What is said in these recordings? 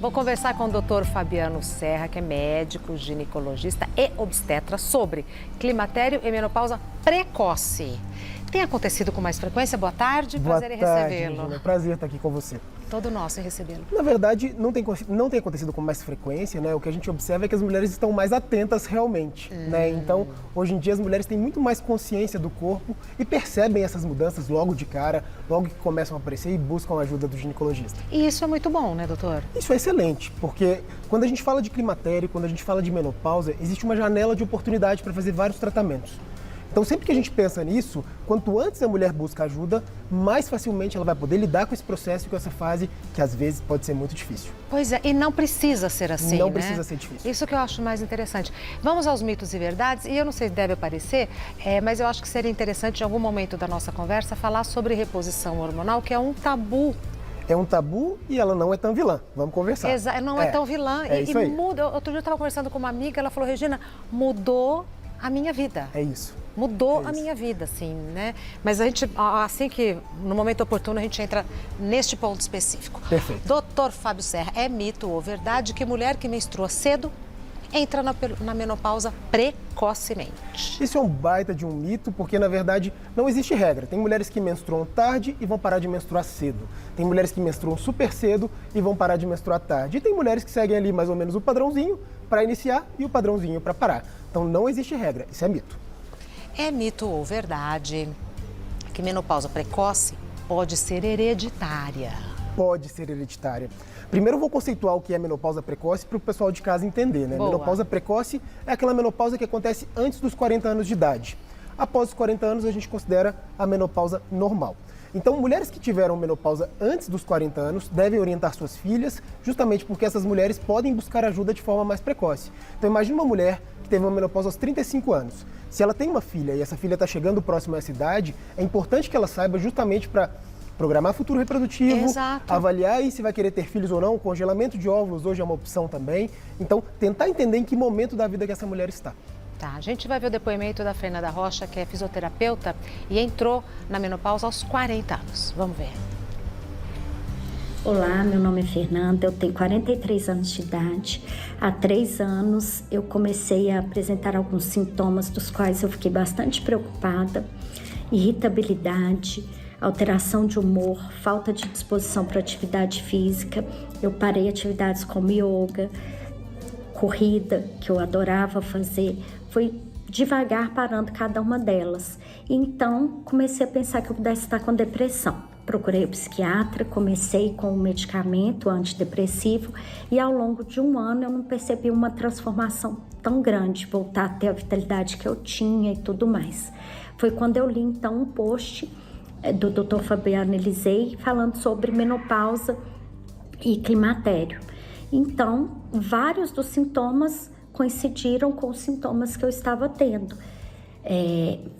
Vou conversar com o Dr. Fabiano Serra, que é médico, ginecologista e obstetra, sobre climatério e menopausa precoce. Tem acontecido com mais frequência? Boa tarde, prazer em recebê-lo. Regina, prazer estar aqui com você. Todo nosso em recebê-lo. Na verdade, não tem acontecido com mais frequência, né? O que a gente observa é que as mulheres estão mais atentas realmente, né? Então, hoje em dia as mulheres têm muito mais consciência do corpo e percebem essas mudanças logo de cara, logo que começam a aparecer e buscam a ajuda do ginecologista. E isso é muito bom, né, doutor? Isso é excelente, porque quando a gente fala de climatério, quando a gente fala de menopausa, existe uma janela de oportunidade para fazer vários tratamentos. Então, sempre que a gente pensa nisso, quanto antes a mulher busca ajuda, mais facilmente ela vai poder lidar com esse processo e com essa fase, que às vezes pode ser muito difícil. Pois é, e não precisa ser assim, Não né? precisa ser difícil. Isso que eu acho mais interessante. Vamos aos mitos e verdades, e eu não sei se deve aparecer, mas eu acho que seria interessante, em algum momento da nossa conversa, falar sobre reposição hormonal, que é um tabu. É um tabu e ela não é tão vilã. Vamos conversar. Não é tão vilã. Isso aí. Muda. Outro dia eu estava conversando com uma amiga, ela falou, Regina, mudou a minha vida. É isso. Mudou a minha vida, assim, né? Mas a gente, assim que no momento oportuno, a gente entra neste ponto específico. Perfeito. Doutor Fábio Serra, é mito ou verdade que mulher que menstrua cedo entra na menopausa precocemente? Isso é um baita de um mito, porque na verdade não existe regra. Tem mulheres que menstruam tarde e vão parar de menstruar cedo. Tem mulheres que menstruam super cedo e vão parar de menstruar tarde. E tem mulheres que seguem ali mais ou menos o padrãozinho para iniciar e o padrãozinho para parar. Então não existe regra, isso é mito. É mito ou verdade que menopausa precoce pode ser hereditária? Pode ser hereditária. Primeiro eu vou conceituar o que é menopausa precoce para o pessoal de casa entender, né? Boa. Menopausa precoce é aquela menopausa que acontece antes dos 40 anos de idade. Após os 40 anos a gente considera a menopausa normal. Então, mulheres que tiveram menopausa antes dos 40 anos devem orientar suas filhas, justamente porque essas mulheres podem buscar ajuda de forma mais precoce. Então, imagine uma mulher que teve uma menopausa aos 35 anos. Se ela tem uma filha e essa filha está chegando próximo a essa idade, é importante que ela saiba justamente para programar futuro reprodutivo, Exato. avaliar aí se vai querer ter filhos ou não, congelamento de óvulos hoje é uma opção também. Então, tentar entender em que momento da vida que essa mulher está. Tá, a gente vai ver o depoimento da Fernanda Rocha, que é fisioterapeuta e entrou na menopausa aos 40 anos. Vamos ver. Olá, meu nome é Fernanda, eu tenho 43 anos de idade. Há 3 anos eu comecei a apresentar alguns sintomas dos quais eu fiquei bastante preocupada. Irritabilidade, alteração de humor, falta de disposição para atividade física. Eu parei atividades como yoga, corrida, que eu adorava fazer. Fui devagar parando cada uma delas. Então, comecei a pensar que eu pudesse estar com depressão. Procurei o psiquiatra, comecei com um medicamento antidepressivo e ao longo de 1 ano eu não percebi uma transformação tão grande, voltar a ter a vitalidade que eu tinha e tudo mais. Foi quando eu li então um post do Dr. Fabiano Elisei falando sobre menopausa e climatério. Então, vários dos sintomas coincidiram com os sintomas que eu estava tendo.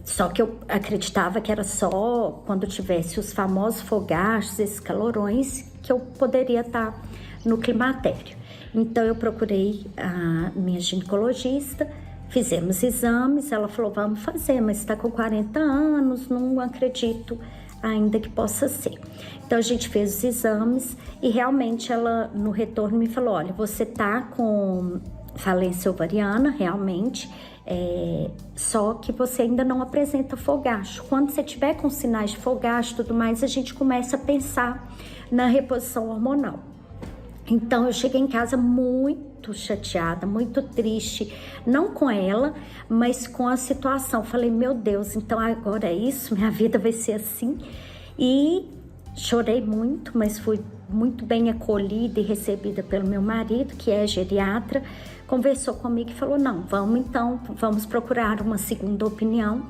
Só que eu acreditava que era só quando tivesse os famosos fogachos, esses calorões, que eu poderia estar no climatério. Então, eu procurei a minha ginecologista, fizemos exames, ela falou, vamos fazer, mas está com 40 anos, não acredito ainda que possa ser. Então, a gente fez os exames e realmente ela, no retorno, me falou, olha, você tá com falência ovariana, realmente, só que você ainda não apresenta fogacho. Quando você tiver com sinais de fogacho e tudo mais, a gente começa a pensar na reposição hormonal. Então, eu cheguei em casa muito chateada, muito triste, não com ela, mas com a situação. Falei, meu Deus, então agora é isso? Minha vida vai ser assim? E chorei muito, mas fui muito bem acolhida e recebida pelo meu marido, que é geriatra. Conversou comigo e falou, não, vamos procurar uma segunda opinião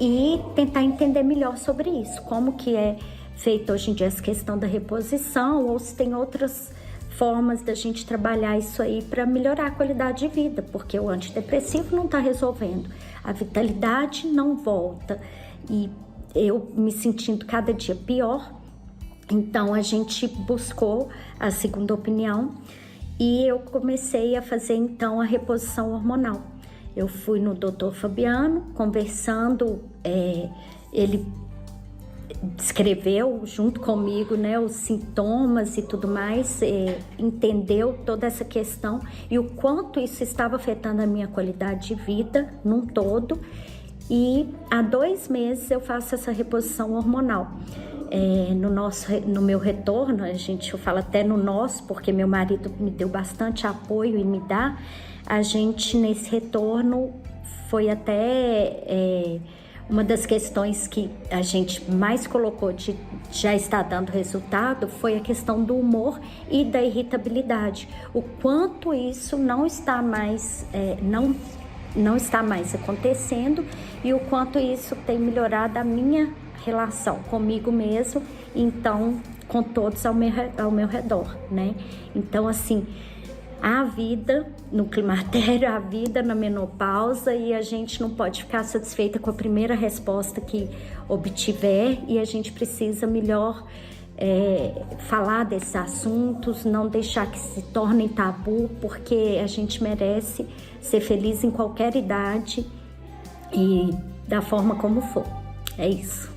e tentar entender melhor sobre isso, como que é feita hoje em dia essa questão da reposição ou se tem outras formas da gente trabalhar isso aí para melhorar a qualidade de vida, porque o antidepressivo não está resolvendo, a vitalidade não volta e eu me sentindo cada dia pior. Então a gente buscou a segunda opinião e eu comecei a fazer então a reposição hormonal. Eu fui no Dr. Fabiano, conversando, ele descreveu junto comigo, né, os sintomas e tudo mais, entendeu toda essa questão e o quanto isso estava afetando a minha qualidade de vida num todo. E há 2 meses eu faço essa reposição hormonal. No meu retorno, eu falo até no nosso, porque meu marido me deu bastante apoio e me dá, a gente nesse retorno foi até uma das questões que a gente mais colocou de já está dando resultado foi a questão do humor e da irritabilidade. O quanto isso não está mais não está mais acontecendo e o quanto isso tem melhorado a minha relação comigo mesmo, então com todos ao meu redor, né? Então, assim, a vida no climatério, a vida na menopausa, e a gente não pode ficar satisfeita com a primeira resposta que obtiver e a gente precisa melhor falar desses assuntos, não deixar que se tornem tabu, porque a gente merece ser feliz em qualquer idade e da forma como for. É isso.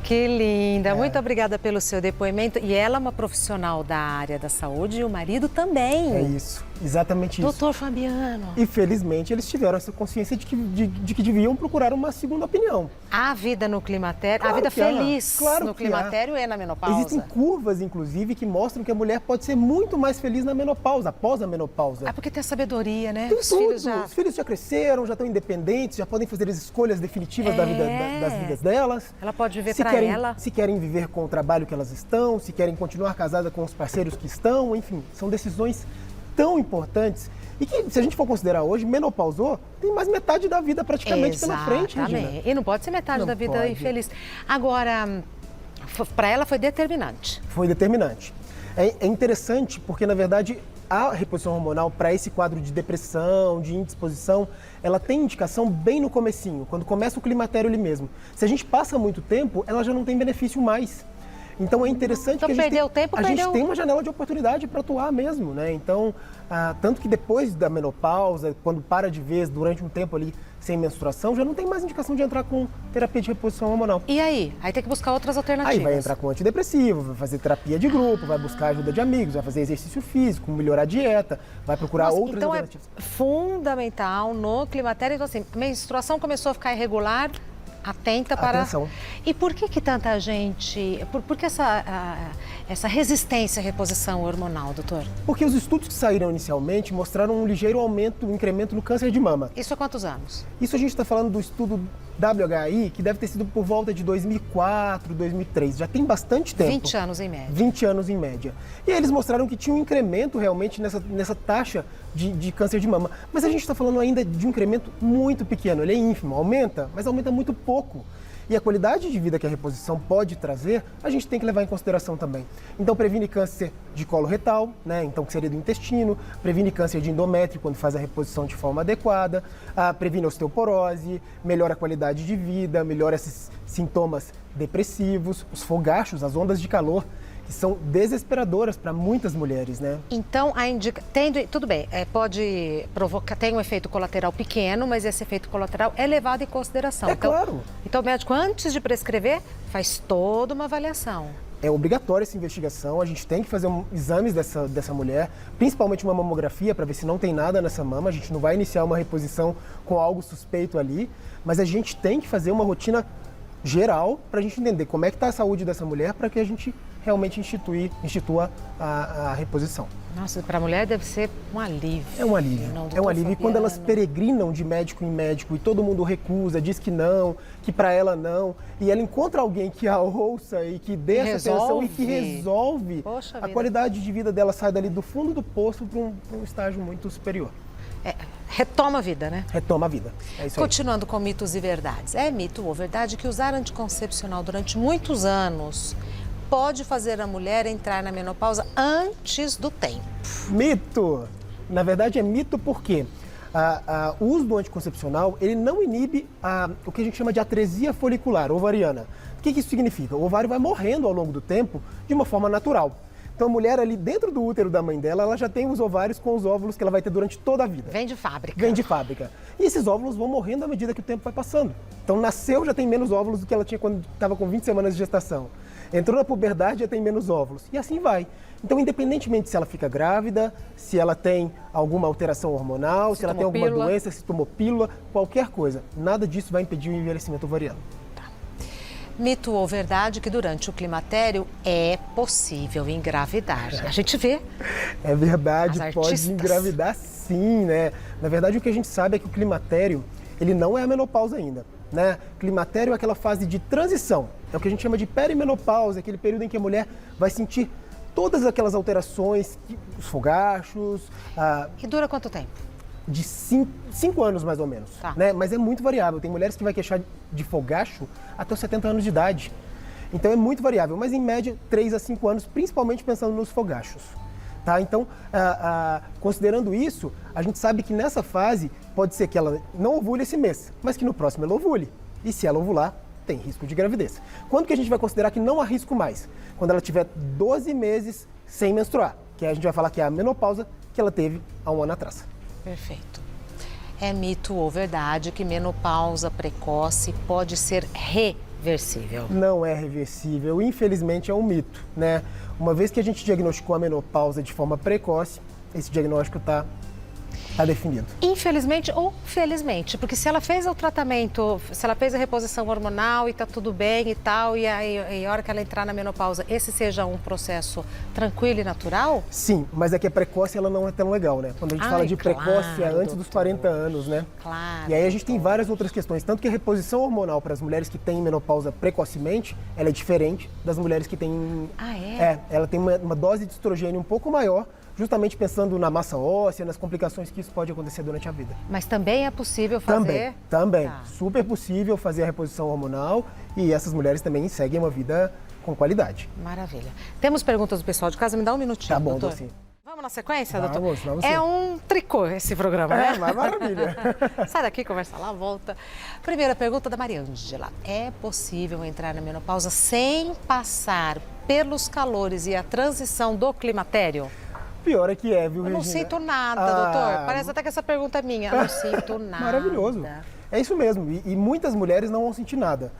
Que linda! Muito obrigada pelo seu depoimento. E ela é uma profissional da área da saúde e o marido também. É isso, exatamente isso. Doutor Fabiano. E felizmente eles tiveram essa consciência de que deviam procurar uma segunda opinião. A vida no climatério, Claro a vida que há. feliz Claro no que climatério e na menopausa. Existem curvas, inclusive, que mostram que a mulher pode ser muito mais feliz na menopausa, após a menopausa. Ah, porque tem a sabedoria, né? Tem Os tudo. filhos já... Os filhos já cresceram, já estão independentes, já podem fazer as escolhas definitivas das vidas delas. Ela pode viver para ela. Se querem viver com o trabalho que elas estão, se querem continuar casada com os parceiros que estão, enfim, são decisões tão importantes. E que, se a gente for considerar hoje, menopausou, tem mais metade da vida praticamente pela frente, Regina. E não pode ser metade Não da vida pode. infeliz. Agora, para ela foi determinante. Foi determinante. É interessante porque, na verdade, a reposição hormonal para esse quadro de depressão, de indisposição, ela tem indicação bem no comecinho, quando começa o climatério ali mesmo. Se a gente passa muito tempo, ela já não tem benefício mais. Então é interessante Então, que a gente tem uma janela de oportunidade para atuar mesmo, né? Então, tanto que depois da menopausa, quando para de vez, durante um tempo ali sem menstruação, já não tem mais indicação de entrar com terapia de reposição hormonal. E aí? Aí tem que buscar outras alternativas. Aí vai entrar com antidepressivo, vai fazer terapia de grupo, vai buscar ajuda de amigos, vai fazer exercício físico, melhorar a dieta, vai procurar outras então alternativas. É fundamental no climatério. Então, assim, menstruação começou a ficar irregular, atenta para... Atenção. E por que tanta gente... Por que essa resistência à reposição hormonal, doutor? Porque os estudos que saíram inicialmente mostraram um ligeiro aumento, um incremento no câncer de mama. Isso há quantos anos? Isso a gente está falando do estudo WHI, que deve ter sido por volta de 2004, 2003. Já tem bastante tempo. 20 anos em média. 20 anos em média. E aí eles mostraram que tinha um incremento realmente nessa taxa de câncer de mama. Mas a gente está falando ainda de um incremento muito pequeno. Ele é ínfimo, aumenta, mas aumenta muito pouco. E a qualidade de vida que a reposição pode trazer, a gente tem que levar em consideração também. Então, previne câncer de colo retal, né? Então, que seria do intestino, previne câncer de endométrio quando faz a reposição de forma adequada, previne osteoporose, melhora a qualidade de vida, melhora esses sintomas depressivos, os fogachos, as ondas de calor, que são desesperadoras para muitas mulheres, né? Então, tudo bem, pode provocar, tem um efeito colateral pequeno, mas esse efeito colateral é levado em consideração. Claro. Então, o médico, antes de prescrever, faz toda uma avaliação. É obrigatória essa investigação, a gente tem que fazer exames dessa mulher, principalmente uma mamografia, para ver se não tem nada nessa mama. A gente não vai iniciar uma reposição com algo suspeito ali, mas a gente tem que fazer uma rotina geral para a gente entender como é que está a saúde dessa mulher, para que a gente realmente institua a reposição. Nossa, para a mulher deve ser um alívio. É um alívio. É um alívio. E quando elas peregrinam de médico em médico e todo mundo recusa, diz que não, que para ela não, e ela encontra alguém que a ouça e que dê essa atenção e que resolve, a qualidade de vida dela sai dali do fundo do poço para um estágio muito superior. Retoma a vida, né? Retoma a vida. É isso aí. Continuando com mitos e verdades. É mito ou verdade que usar anticoncepcional durante muitos anos pode fazer a mulher entrar na menopausa antes do tempo? Mito! Na verdade é mito porque o uso do anticoncepcional, ele não inibe o que a gente chama de atresia folicular ovariana. O que isso significa? O ovário vai morrendo ao longo do tempo de uma forma natural. Então a mulher ali dentro do útero da mãe dela, ela já tem os ovários com os óvulos que ela vai ter durante toda a vida. Vem de fábrica. Vem de fábrica. E esses óvulos vão morrendo à medida que o tempo vai passando. Então nasceu, já tem menos óvulos do que ela tinha quando estava com 20 semanas de gestação. Entrou na puberdade, já tem menos óvulos. E assim vai. Então, independentemente se ela fica grávida, se ela tem alguma alteração hormonal, se ela tem alguma doença, se tomou pílula, qualquer coisa, nada disso vai impedir o envelhecimento ovariano. Mito ou verdade que durante o climatério é possível engravidar? A gente vê. É verdade, As pode artistas. engravidar sim, né? Na verdade, o que a gente sabe é que o climatério, ele não é a menopausa ainda, né? Climatério é aquela fase de transição, é o que a gente chama de perimenopausa, aquele período em que a mulher vai sentir todas aquelas alterações, os fogachos. E dura quanto tempo? De 5 anos, mais ou menos. Tá. Né? Mas é muito variável. Tem mulheres que vai queixar de fogacho até os 70 anos de idade. Então é muito variável. Mas em média, 3 a 5 anos, principalmente pensando nos fogachos. Tá? Então, considerando isso, a gente sabe que nessa fase pode ser que ela não ovule esse mês, mas que no próximo ela ovule. E se ela ovular, tem risco de gravidez. Quando que a gente vai considerar que não há risco mais? Quando ela tiver 12 meses sem menstruar, que aí a gente vai falar que é a menopausa que ela teve há um ano atrás. Perfeito. É mito ou verdade que menopausa precoce pode ser reversível? Não é reversível, infelizmente é um mito, né? Uma vez que a gente diagnosticou a menopausa de forma precoce, esse diagnóstico está definido. Infelizmente ou felizmente, porque se ela fez o tratamento, se ela fez a reposição hormonal e tá tudo bem e tal, e aí a hora que ela entrar na menopausa, esse seja um processo tranquilo e natural? Sim, mas é que a precoce ela não é tão legal, né? Quando a gente fala de precoce é antes dos 40 anos, né? Claro. E aí a gente tem várias outras questões, tanto que a reposição hormonal para as mulheres que têm menopausa precocemente, ela é diferente das mulheres que têm... Ah, é? Ela tem uma dose de estrogênio um pouco maior, justamente pensando na massa óssea, nas complicações que isso pode acontecer durante a vida. Mas também é possível fazer? Também. Tá. Super possível fazer a reposição hormonal e essas mulheres também seguem uma vida com qualidade. Maravilha. Temos perguntas do pessoal de casa? Me dá um minutinho, Tá bom, doutor. sim. Vamos na sequência, Vamos, doutor? vamos É sim. um tricô esse programa, né? Mas maravilha. Sai daqui, conversa lá, volta. Primeira pergunta da Mariângela. É possível entrar na menopausa sem passar pelos calores e a transição do climatério? Pior é que é, viu, Eu não Regina? sinto nada, doutor. Parece até que essa pergunta é minha. Eu não sinto nada. Maravilhoso. É isso mesmo. E muitas mulheres não vão sentir nada.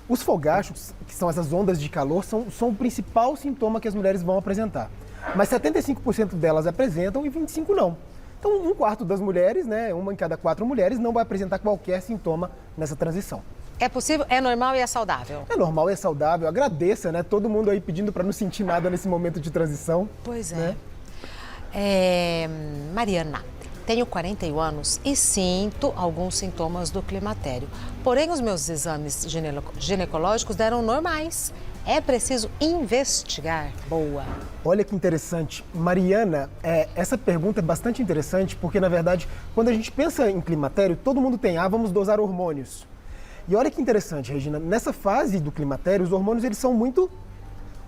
Os fogachos, que são essas ondas de calor, são o principal sintoma que as mulheres vão apresentar. Mas 75% delas apresentam e 25% não. Então, 1/4 das mulheres, né, 1 em cada 4 mulheres, não vai apresentar qualquer sintoma nessa transição. É possível, é normal e é saudável? É normal, é saudável. Agradeça, né? Todo mundo aí pedindo para não sentir nada nesse momento de transição. Pois é. Né? Mariana, tenho 41 anos e sinto alguns sintomas do climatério. Porém, os meus exames ginecológicos deram normais. É preciso investigar? Boa. Olha que interessante. Mariana, essa pergunta é bastante interessante porque, na verdade, quando a gente pensa em climatério, todo mundo tem, vamos dosar hormônios. E olha que interessante, Regina, nessa fase do climatério, os hormônios eles são muito...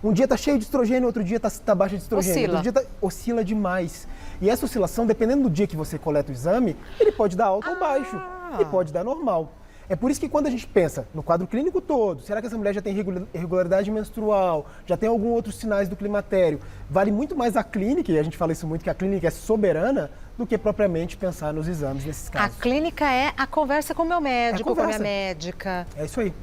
Um dia está cheio de estrogênio, outro dia está baixo de estrogênio. Oscila. Outro dia oscila demais. E essa oscilação, dependendo do dia que você coleta o exame, ele pode dar alto ou baixo. E pode dar normal. É por isso que quando a gente pensa no quadro clínico todo, será que essa mulher já tem irregularidade menstrual, já tem algum outros sinais do climatério? Vale muito mais a clínica, e a gente fala isso muito, que a clínica é soberana, do que propriamente pensar nos exames nesses casos. A clínica é a conversa com o meu médico, com a minha conversa. médica. É isso aí.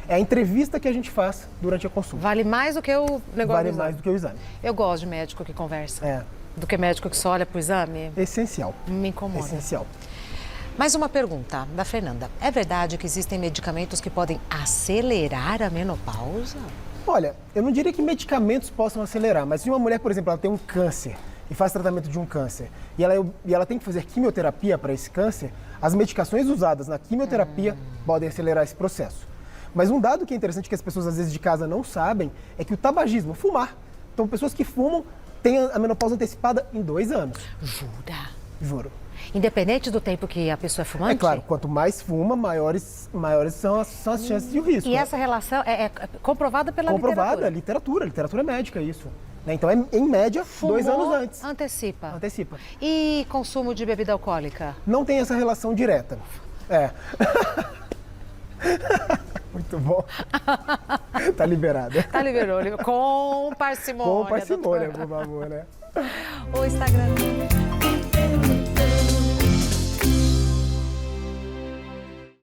É a entrevista que a gente faz durante a consulta. Vale mais do que o negócio Vale do exame. mais do que o exame. Eu gosto de médico que conversa. É Do que médico que só olha pro exame. essencial. Me incomoda. Essencial. Mais uma pergunta da Fernanda. É verdade que existem medicamentos que podem acelerar a menopausa? Olha, eu não diria que medicamentos possam acelerar, mas se uma mulher, por exemplo, ela tem um câncer e faz tratamento de um câncer e ela tem que fazer quimioterapia para esse câncer, as medicações usadas na quimioterapia podem acelerar esse processo. Mas um dado que é interessante que as pessoas às vezes de casa não sabem é que o tabagismo, fumar. Então, pessoas que fumam têm a menopausa antecipada em 2 anos. Jura? Juro. Independente do tempo que a pessoa é fumante? É claro, quanto mais fuma, maiores são as chances de risco. E né? essa relação é comprovada pela Comprovada, literatura? literatura médica isso. Né? Então, em média, Fumou, 2 anos antes. Antecipa. Antecipa. E consumo de bebida alcoólica? Não tem essa relação direta. É. Muito Muito bom. Tá liberada. Tá liberou. Com parcimônia. Com parcimônia, por favor, né? O Instagram.